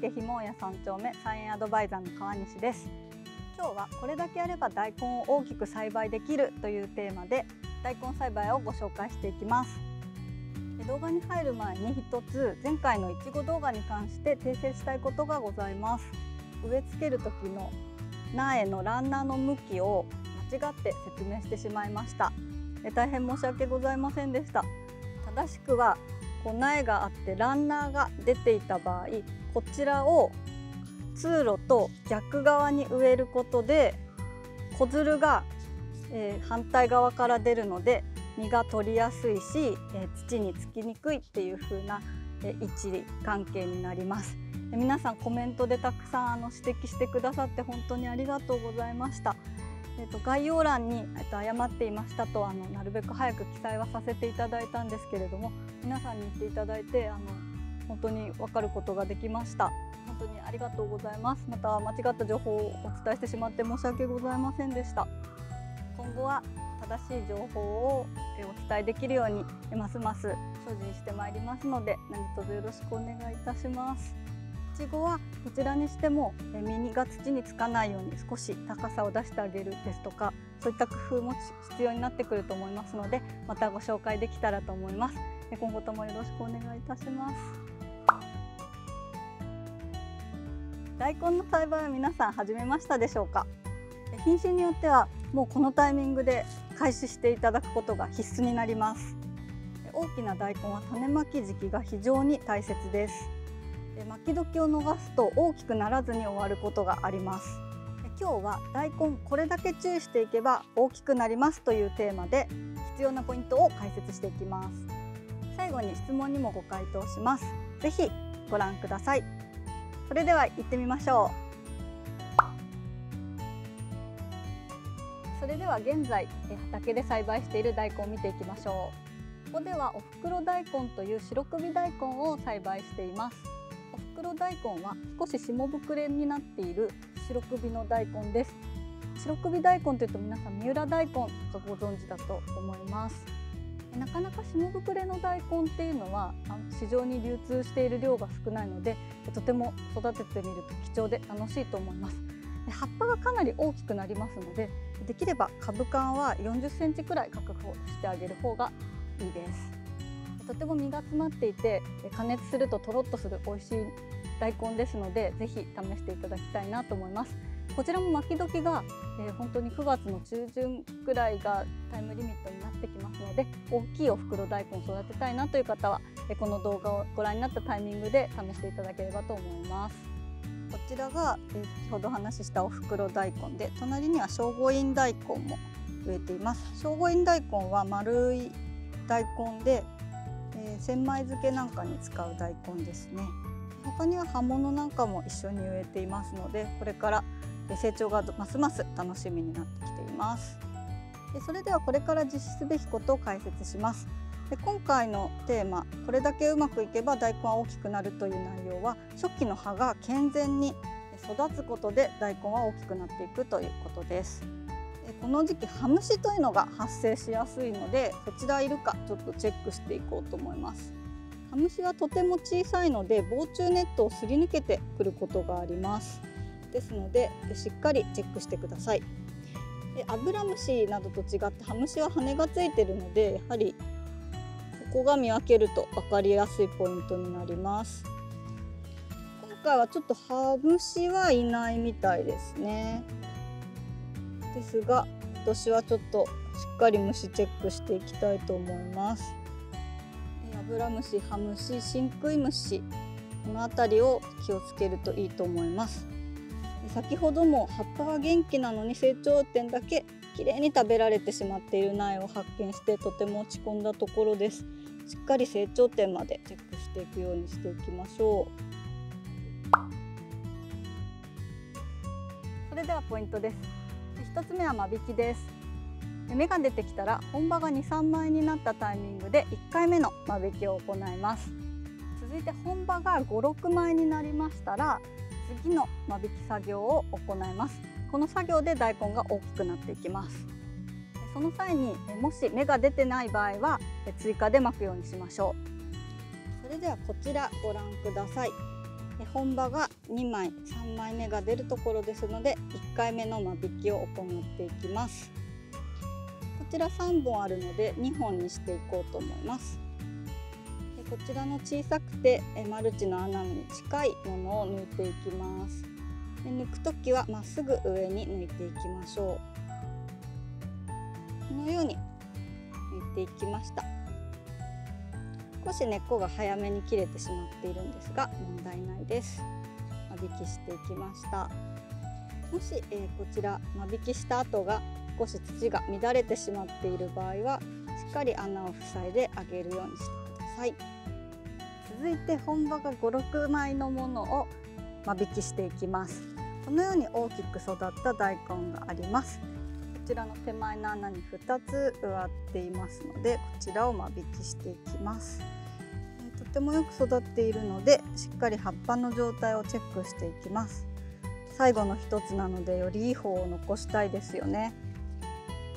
竹ひも屋3丁目菜園アドバイザーの川西です。今日はこれだけやれば大根を大きく栽培できるというテーマで大根栽培をご紹介していきます。動画に入る前に一つ前回のいちご動画に関して訂正したいことがございます。植え付ける時の苗のランナーの向きを間違って説明してしまいました。大変申し訳ございませんでした。正しくは苗があってランナーが出ていた場合、こちらを通路と逆側に植えることで子づるが、反対側から出るので実が取りやすいし、土につきにくいっていう風な、位置関係になります。皆さんコメントでたくさん指摘してくださって本当にありがとうございました。概要欄に誤っていましたとなるべく早く記載はさせていただいたんですけれども、皆さんに言っていただいて本当に分かることができました。本当にありがとうございます。また間違った情報をお伝えしてしまって申し訳ございませんでした。今後は正しい情報をお伝えできるようにますます精進してまいりますので、何卒よろしくお願いいたします。いちごはどちらにしても実が土につかないように少し高さを出してあげるですとか、そういった工夫も必要になってくると思いますので、またご紹介できたらと思います。今後ともよろしくお願いいたします。大根の栽培は皆さん始めましたでしょうか。品種によってはもうこのタイミングで開始していただくことが必須になります。大きな大根は種まき時期が非常に大切です。巻き時を逃すと大きくならずに終わることがあります。今日は大根これだけ注意していけば大きくなりますというテーマで必要なポイントを解説していきます。最後に質問にもご回答します。ぜひご覧ください。それでは行ってみましょう。それでは現在畑で栽培している大根を見ていきましょう。ここではおふくろ大根という白首大根を栽培しています。おふくろ大根は少し下膨れになっている白首の大根です。白首大根というと皆さん三浦大根とご存知だと思います。なかなか下膨れの大根っていうのは市場に流通している量が少ないので、とても育ててみると貴重で楽しいと思います。葉っぱがかなり大きくなりますので、できれば株間は40センチくらい確保してあげる方がいいです。とても実が詰まっていて加熱するととろっとする美味しい大根ですので、ぜひ試していただきたいなと思います。こちらも巻き時が、本当に9月の中旬くらいがタイムリミットになってきますので、大きいおふくろ大根を育てたいなという方はこの動画をご覧になったタイミングで試していただければと思います。こちらが先ほどお話ししたおふくろ大根で、隣には聖護院大根も植えています。聖護院大根は丸い大根で、千枚漬けなんかに使う大根ですね。他には葉物なんかも一緒に植えていますので、これから成長がますます楽しみになってきています。それではこれから実施すべきことを解説します。今回のテーマ、これだけうまくいけば大根は大きくなるという内容は、初期の葉が健全に育つことで大根は大きくなっていくということです。この時期葉虫というのが発生しやすいので、そちらいるかちょっとチェックしていこうと思います。葉虫はとても小さいので防虫ネットをすり抜けてくることがあります。ですのでしっかりチェックしてください。アブラムシなどと違って葉虫は羽がついているので、やはりここが見分けると分かりやすいポイントになります。今回はちょっと葉虫はいないみたいですね。ですが今年はちょっとしっかり虫チェックしていきたいと思います。アブラムシ、葉虫、シンクイムシ、この辺りを気をつけるといいと思います。先ほども葉っぱが元気なのに成長点だけきれいに食べられてしまっている苗を発見してとても落ち込んだところです。しっかり成長点までチェックしていくようにしていきましょう。それではポイントです。1つ目は間引きです。芽が出てきたら本葉が 2,3 枚になったタイミングで1回目の間引きを行います。続いて本葉が 5,6 枚になりましたら次の間引き作業を行います。この作業で大根が大きくなっていきます。その際にもし芽が出てない場合は追加で巻くようにしましょう。それではこちらご覧ください。本葉が2枚3枚目が出るところですので1回目の間引きを行っていきます。こちら3本あるので2本にしていこうと思います。こちらの小さくてマルチの穴に近いものを抜いていきます。抜くときはまっすぐ上に抜いていきましょう。このように抜いていきました。少し根っこが早めに切れてしまっているんですが問題ないです。間引きしていきました。もし、こちら間引きした後が少し土が乱れてしまっている場合はしっかり穴を塞いであげるようにしてください。続いて本葉が5、6枚のものを間引きしていきます。このように大きく育った大根があります。こちらの手前の穴に2つ植わっていますのでこちらを間引きしていきます。とてもよく育っているのでしっかり葉っぱの状態をチェックしていきます。最後の一つなのでよりいい方を残したいですよね。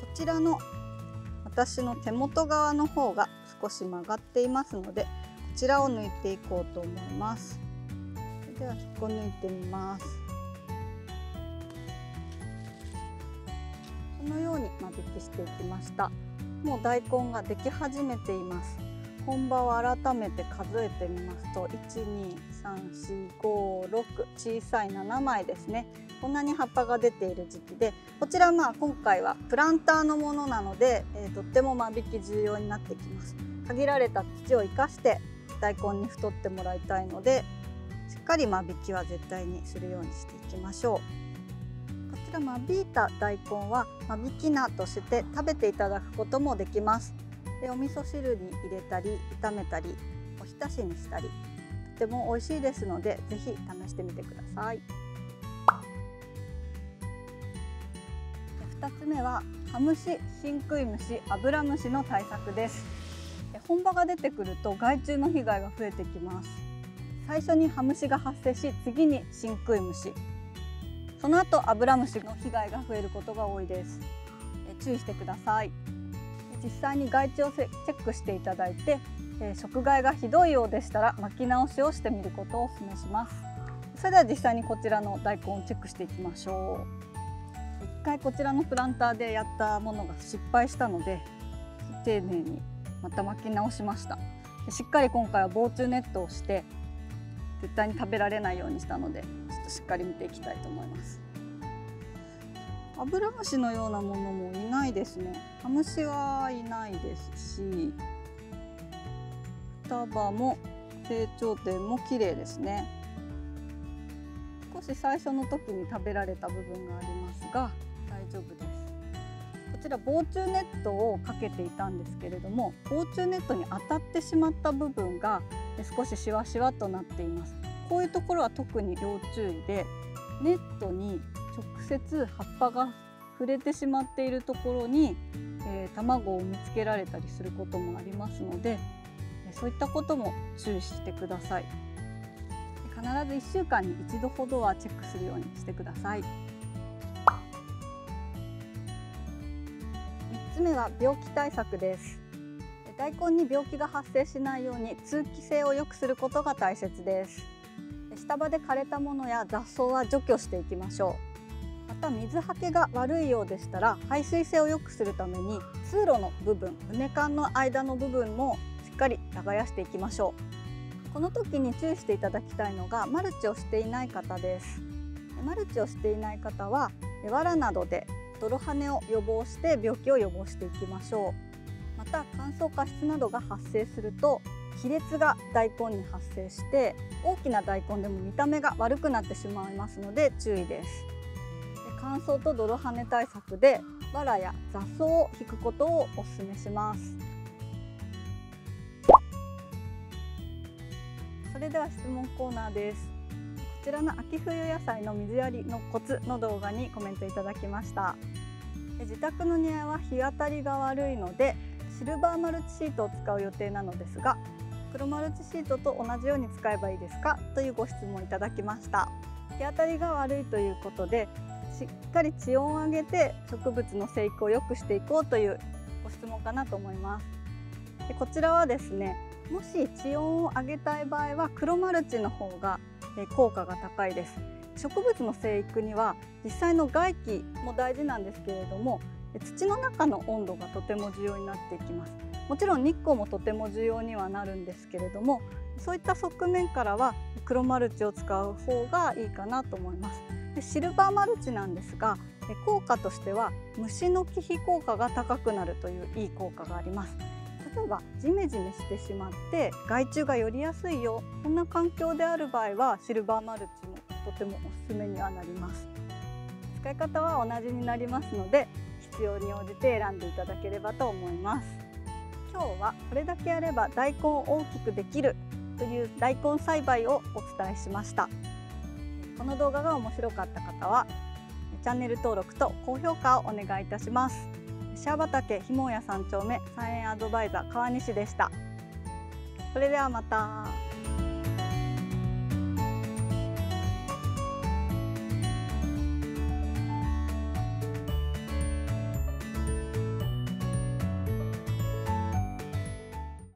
こちらの私の手元側の方が少し曲がっていますのでこちらを抜いていこうと思います。では引っこ抜いてみます。このように間引きしていきました。もう大根ができ始めています。本葉を改めて数えてみますと1,2,3,4,5,6小さい7枚ですね。こんなに葉っぱが出ている時期でこちら今回はプランターのものなので、とっても間引き重要になってきます。限られた土を生かして大根に太ってもらいたいのでしっかり間引きは絶対にするようにしていきましょう。こちら間引いた大根は間引き菜として食べていただくこともできます。でお味噌汁に入れたり炒めたりおひたしにしたりとても美味しいですのでぜひ試してみてください。2つ目は葉虫、新食い虫、アブラムシの対策です。本葉が出てくると害虫の被害が増えてきます。最初に葉虫が発生し次に新食い虫、その後アブラムシの被害が増えることが多いです。注意してください。実際に害虫をチェックしていただいて、食害がひどいようでしたら巻き直しをしてみることをお勧めします。それでは実際にこちらの大根をチェックしていきましょう。一回こちらのプランターでやったものが失敗したので丁寧にまた巻き直しました。しっかり今回は防虫ネットをして絶対に食べられないようにしたのでちょっとしっかり見ていきたいと思います。アブラムシのようなものもいないですね。葉虫はいないですし双葉も成長点も綺麗ですね。少し最初の時に食べられた部分がありますが大丈夫です。こちら防虫ネットをかけていたんですけれども防虫ネットに当たってしまった部分が少しシワシワとなっています。こういうところは特に要注意でネットに直接葉っぱが触れてしまっているところに、卵を産みつけられたりすることもありますのでそういったことも注意してください。必ず1週間に1度ほどはチェックするようにしてください。3つ目は病気対策です。大根に病気が発生しないように通気性を良くすることが大切です。下葉で枯れたものや雑草は除去していきましょう。また水はけが悪いようでしたら排水性を良くするために通路の部分、畝間の間の部分もしっかり耕していきましょう。この時に注意していただきたいのがマルチをしていない方です。マルチをしていない方は藁などで泥跳ねを予防して病気を予防していきましょう。また乾燥過失などが発生すると亀裂が大根に発生して大きな大根でも見た目が悪くなってしまいますので注意です。乾燥と泥跳ね対策で藁や雑草を引くことをお勧めします。それでは質問コーナーです。こちらの秋冬野菜の水やりのコツの動画にコメントいただきました。自宅の庭は日当たりが悪いのでシルバーマルチシートを使う予定なのですが黒マルチシートと同じように使えばいいですかというご質問いただきました。日当たりが悪いということでしっかり地温を上げて植物の生育を良くしていこうというご質問かなと思います。でこちらはですねもし地温を上げたい場合は黒マルチの方が効果が高いです。植物の生育には実際の外気も大事なんですけれども、土の中の温度がとても重要になってきます。もちろん日光もとても重要にはなるんですけれども、そういった側面からは黒マルチを使う方がいいかなと思います。でシルバーマルチなんですが、効果としては虫の忌避効果が高くなるといういい効果があります。例えばジメジメしてしまって害虫が寄りやすいよ、こんな環境である場合はシルバーマルチもとてもおすすめにはなります。使い方は同じになりますので、必要に応じて選んでいただければと思います。今日はこれだけやれば大根を大きくできるという大根栽培をお伝えしました。この動画が面白かった方はチャンネル登録と高評価をお願いいたします。シャー畑ひもや3丁目菜園アドバイザー川西でした。それではまた。